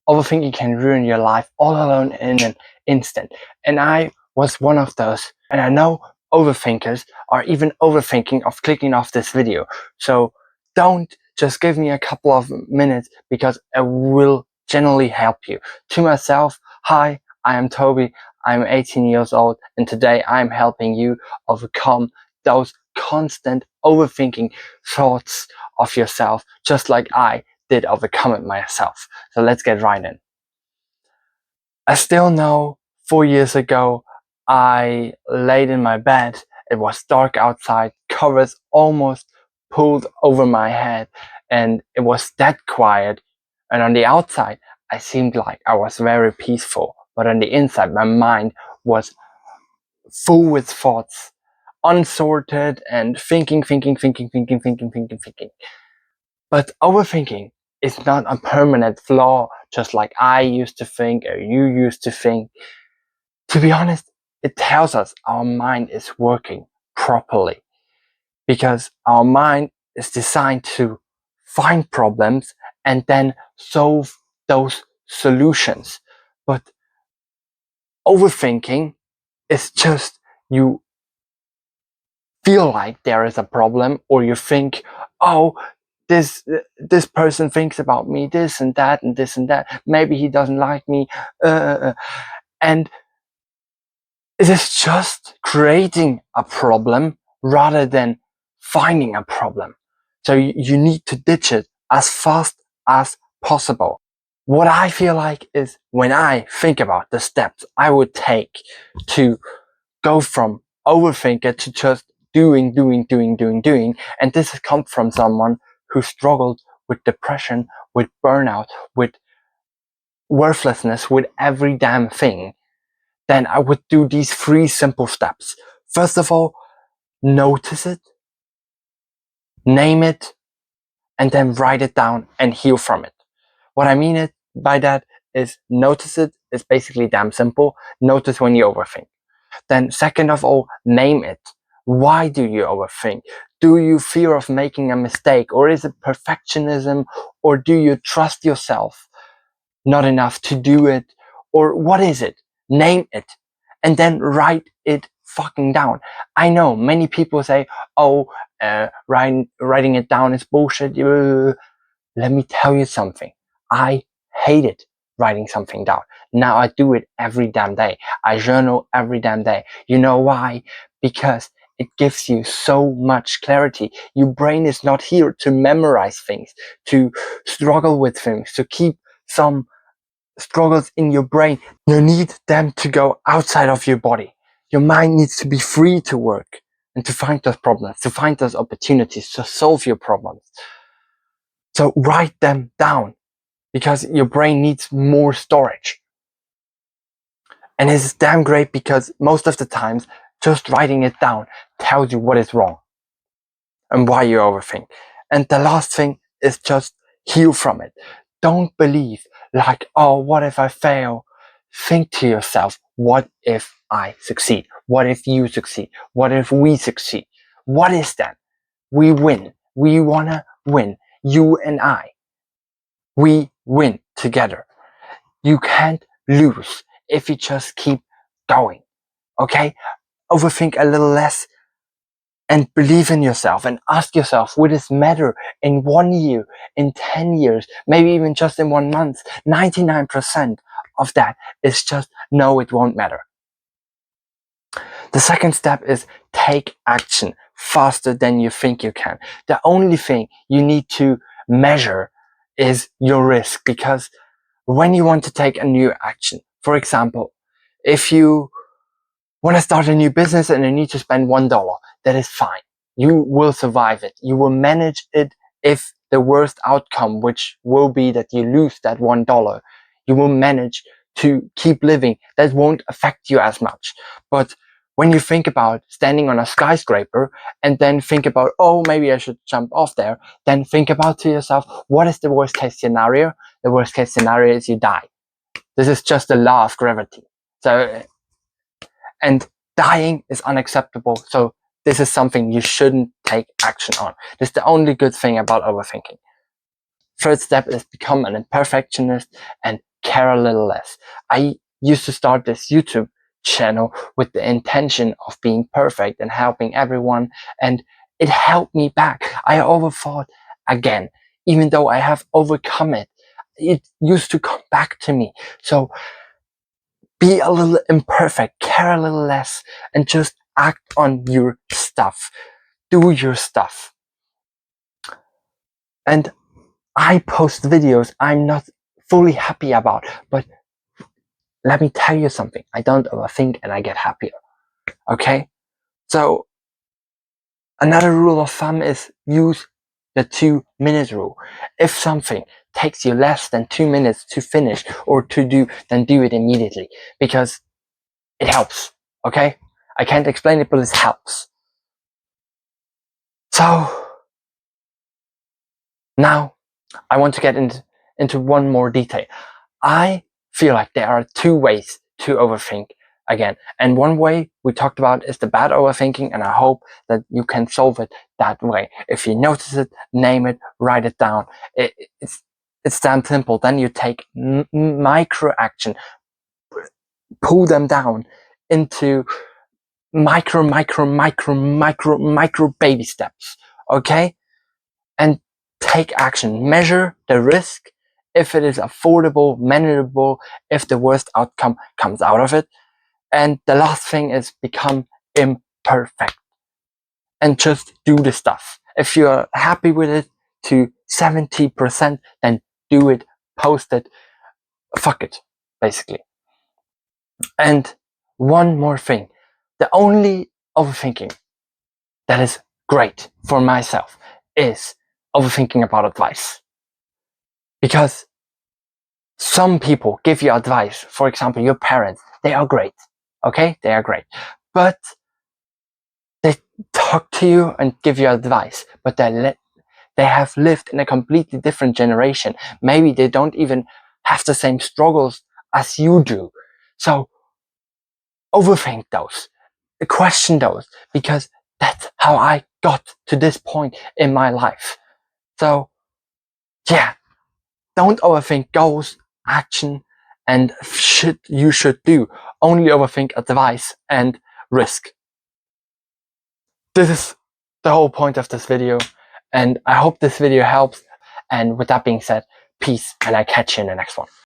Overthinking can ruin your life all alone in an instant. And I was one of those. And I know overthinkers are even overthinking of clicking off this video. So don't just give me a couple of minutes, because it will generally help you. To myself, hi, I am Toby. I'm 18 years old, and today I'm helping you overcome those constant overthinking thoughts of yourself, just like I did overcome it myself. So let's get right in. I still know 4 years ago, I laid in my bed. It was dark outside, covers almost pulled over my head, and it was dead quiet. And on the outside, I seemed like I was very peaceful, but on the inside, my mind was full with thoughts, unsorted, and thinking. But overthinking is not a permanent flaw, just like I used to think or you used to think. To be honest, it tells us our mind is working properly, because our mind is designed to find problems and then solve those solutions. But overthinking is just you feel like there is a problem, or you think, oh, this person thinks about me this and that and this and that, maybe he doesn't like me, and it is just creating a problem rather than finding a problem. So you need to ditch it as fast as possible. What I feel like is, when I think about the steps I would take to go from overthinker to just doing, and this has come from someone who struggled with depression, with burnout, with worthlessness, with every damn thing, then I would do these 3 simple steps. First of all, notice it, name it, and then write it down and heal from it. What I mean by that is, notice it is basically damn simple. Notice when you overthink. Then second of all, name it. Why do you overthink? Do you fear of making a mistake, or is it perfectionism, or do you trust yourself not enough to do it, or what is it? Name it, and then write it fucking down. I know many people say, oh, writing it down is bullshit. Let me tell you something. I hated writing something down. Now I do it every damn day. I journal every damn day. You know why? Because it gives you so much clarity. Your brain is not here to memorize things, to struggle with things, to keep some struggles in your brain. You need them to go outside of your body. Your mind needs to be free to work and to find those problems, to find those opportunities, to solve your problems. So write them down, because your brain needs more storage. And it's damn great, because most of the times just writing it down tells you what is wrong and why you overthink. And the last thing is just heal from it. Don't believe like, oh, what if I fail? Think to yourself, what if I succeed? What if you succeed? What if we succeed? What is that? We win. We wanna win. You and I. We win together. You can't lose if you just keep going. Okay? Overthink a little less and believe in yourself, and ask yourself, will this matter in 1 year, in 10 years, maybe even just in 1 month? 99% of that is just, no, it won't matter. The second step is take action faster than you think you can. The only thing you need to measure is your risk, because when you want to take a new action, for example, if you want to start a new business and you need to spend $1, that is fine. You will survive it. You will manage it. If the worst outcome, which will be that you lose that $1, you will manage to keep living. That won't affect you as much. But when you think about standing on a skyscraper and then think about, oh, maybe I should jump off there, then think about to yourself, what is the worst case scenario? The worst case scenario is you die. This is just the law of gravity. And dying is unacceptable. So this is something you shouldn't take action on. This is the only good thing about overthinking. Third step is become an imperfectionist and care a little less. I used to start this YouTube channel with the intention of being perfect and helping everyone, and it held me back. I overthought again, even though I have overcome it. It used to come back to me. So be a little imperfect, care a little less, and just act on your stuff. Do your stuff. And I post videos I'm not fully happy about, but let me tell you something. I don't overthink and I get happier. Okay? So another rule of thumb is use the 2-minute rule. If something takes you less than 2 minutes to finish or to do, then do it immediately, because it helps. Okay? I can't explain it, but it helps. So now I want to get into one more detail. I feel like there are 2 ways to overthink again. And one way we talked about is the bad overthinking, and I hope that you can solve it that way. If you notice it, name it, write it down. It's damn simple. Then you take micro action, pull them down into micro baby steps. Okay? And take action. Measure the risk, if it is affordable, manageable, if the worst outcome comes out of it. And the last thing is become imperfect and just do the stuff. If you're happy with it to 70%, then do it, post it, fuck it, basically. And one more thing, the only overthinking that is great for myself is overthinking about advice. Because some people give you advice, for example, your parents, they are great. Okay, they are great. But they talk to you and give you advice, but they have lived in a completely different generation. Maybe they don't even have the same struggles as you do. So overthink those, question those, because that's how I got to this point in my life. So yeah, don't overthink goals, action, and shit you should do. Only overthink advice and risk. This is the whole point of this video, and I hope this video helps. And with that being said, peace, and I catch you in the next one.